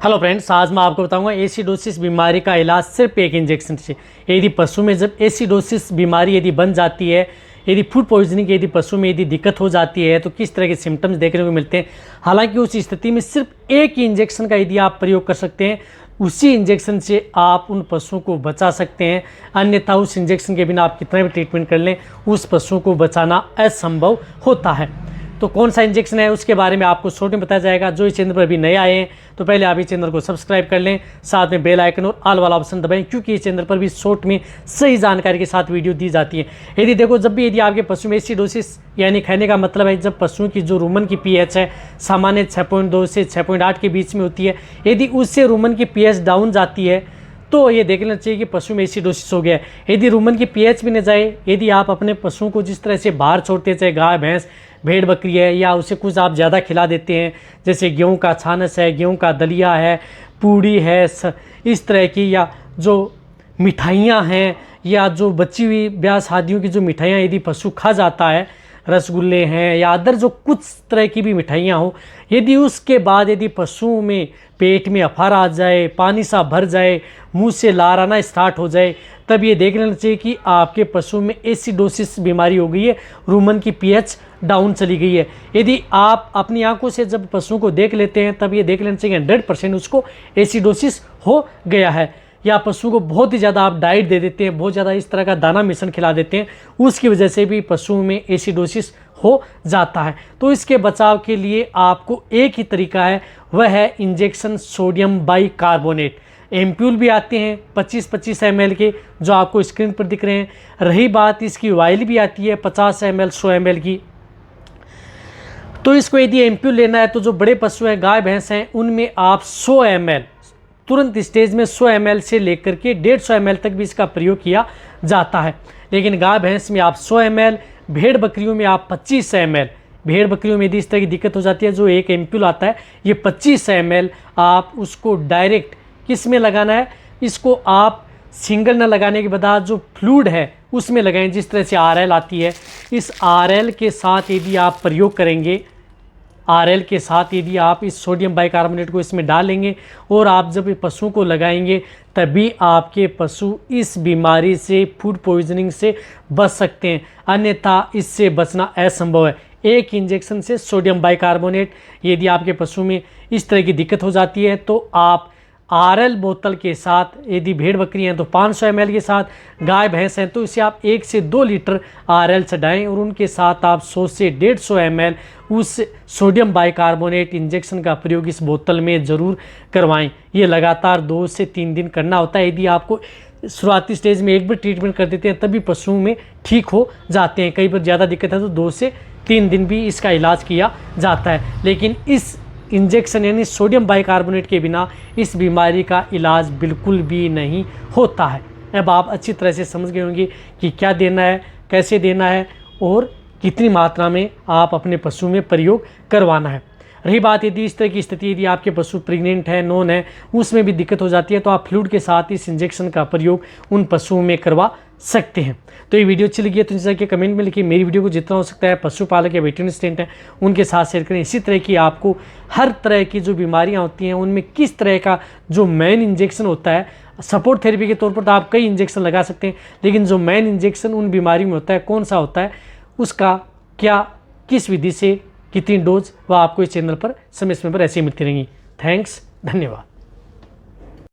Hello friends, आज मैं आपको बताऊंगा एसिडोसिस बीमारी का इलाज सिर्फ एक इंजेक्शन से। यदि पशु में जब एसिडोसिस बीमारी यदि बन जाती है, यदि फूड पॉइजनिंग यदि पशु में यदि दिक्कत हो जाती है तो किस तरह के सिम्टम्स देखने को मिलते हैं। हालांकि उस स्थिति में सिर्फ एक ही इंजेक्शन का यदि आप प्रयोग कर सकते हैं, उसी इंजेक्शन से आप उन पशुओं को बचा सकते हैं। अन्यथा उस इंजेक्शन के बिना आप कितना भी ट्रीटमेंट कर लें, उस पशु को बचाना असंभव होता है। तो कौन सा इंजेक्शन है उसके बारे में आपको शॉर्ट में बताया जाएगा। जो इस चैनल पर अभी नए आए हैं तो पहले आप इस चैनल को सब्सक्राइब कर लें, साथ में बेल आइकन और ऑल वाला ऑप्शन दबाएं, क्योंकि इस चैनल पर भी शॉर्ट में सही जानकारी के साथ वीडियो दी जाती है। यदि देखो, जब भी यदि आपके पशु में एसिडोसिस यानी कहने का मतलब है जब पशुओं की जो रूमन की पीएच है सामान्य 6.2 से 6.8 के बीच में होती है, यदि उससे रूमन की पीएच डाउन जाती है तो ये देख लेना चाहिए कि पशु में एसिडोसिस हो गया है। यदि रूमन की पीएच भी न जाए, यदि आप अपने पशुओं को जिस तरह से बाहर छोड़ते हैं, चाहे गाय भैंस भेड़ बकरी है, या उसे कुछ आप ज़्यादा खिला देते हैं, जैसे गेहूं का छानस है, गेहूं का दलिया है, पूड़ी है, इस तरह की, या जो मिठाइयाँ हैं, या जो बची हुई ब्याह शादियों की जो मिठाइयाँ यदि पशु खा जाता है, रसगुल्ले हैं या अदर जो कुछ तरह की भी मिठाइयाँ हो, यदि उसके बाद यदि पशुओं में पेट में अफारा आ जाए, पानी सा भर जाए, मुंह से लार आना स्टार्ट हो जाए, तब ये देख लेना चाहिए कि आपके पशु में एसिडोसिस बीमारी हो गई है, रूमन की पीएच डाउन चली गई है। यदि आप अपनी आंखों से जब पशुओं को देख लेते हैं तब ये देख लेना चाहिए 100% उसको एसिडोसिस हो गया है। या पशु को बहुत ही ज़्यादा आप डाइट दे देते हैं, बहुत ज़्यादा इस तरह का दाना मिश्रण खिला देते हैं, उसकी वजह से भी पशुओं में एसिडोसिस हो जाता है। तो इसके बचाव के लिए आपको एक ही तरीका है, वह है इंजेक्शन सोडियम बाइकार्बोनेट। एम्प्यूल भी आते हैं 25-25 ml के, जो आपको स्क्रीन पर दिख रहे हैं। रही बात इसकी वाइल भी आती है 50 ml 100 ml की। तो इसको यदि एम्प्यूल लेना है तो जो बड़े पशु हैं, गाय भैंस हैं, उनमें आप 100 ml तुरंत स्टेज में 100 ml से लेकर के 150 ml तक भी इसका प्रयोग किया जाता है। लेकिन गाय भैंस में आप 100 ml, भेड़ बकरियों में आप 25 ml। भेड़ बकरियों में यदि इस तरह की दिक्कत हो जाती है, जो एक एम्प्यूल आता है ये 25 ml, आप उसको डायरेक्ट किस में लगाना है, इसको आप सिंगल न लगाने के बाद जो फ्लूइड है उसमें लगाएं। जिस तरह से RL आती है, इस RL के साथ यदि आप प्रयोग करेंगे, RL के साथ यदि आप इस सोडियम बाइकार्बोनेट को इसमें डालेंगे और आप जब पशुओं को लगाएंगे, तभी आपके पशु इस बीमारी से, फूड पॉइजनिंग से बच सकते हैं। अन्यथा इससे बचना असंभव है। एक इंजेक्शन से सोडियम बाइकार्बोनेट, यदि आपके पशु में इस तरह की दिक्कत हो जाती है तो आप RL बोतल के साथ, यदि भेड़ बकरी हैं तो 500 ml के साथ, गाय भैंस हैं तो इसे आप 1 से 2 लीटर RL चढ़ाएँ और उनके साथ आप 100 से 150 ml उस सोडियम बाइकार्बोनेट इंजेक्शन का प्रयोग इस बोतल में ज़रूर करवाएं। ये लगातार 2 से 3 दिन करना होता है। यदि आपको शुरुआती स्टेज में एक बार ट्रीटमेंट कर देते हैं तभी पशुओं में ठीक हो जाते हैं। कई बार ज़्यादा दिक्कत है तो 2 से 3 दिन भी इसका इलाज किया जाता है। लेकिन इस इंजेक्शन यानी सोडियम बाइकार्बोनेट के बिना इस बीमारी का इलाज बिल्कुल भी नहीं होता है। अब आप अच्छी तरह से समझ गए होंगे कि क्या देना है, कैसे देना है और कितनी मात्रा में आप अपने पशु में प्रयोग करवाना है। रही बात यदि इस तरह की स्थिति, यदि आपके पशु प्रेग्नेंट है, नॉन है, उसमें भी दिक्कत हो जाती है, तो आप फ्लूइड के साथ इस इंजेक्शन का प्रयोग उन पशुओं में करवा सकते हैं। तो ये वीडियो अच्छी लगी है तो नीचे के कमेंट में लिखिए। मेरी वीडियो को जितना हो सकता है पशुपालक या वेटरनरी असिस्टेंट हैं उनके साथ शेयर करें। इसी तरह की आपको हर तरह की जो बीमारियां होती हैं उनमें किस तरह का जो मेन इंजेक्शन होता है, सपोर्ट थेरेपी के तौर पर तो आप कई इंजेक्शन लगा सकते हैं, लेकिन जो मेन इंजेक्शन उन बीमारियों में होता है कौन सा होता है, उसका क्या, किस विधि से, कितनी डोज, वह आपको इस चैनल पर समय समय पर ऐसे ही मिलती रहेंगी। थैंक्स, धन्यवाद।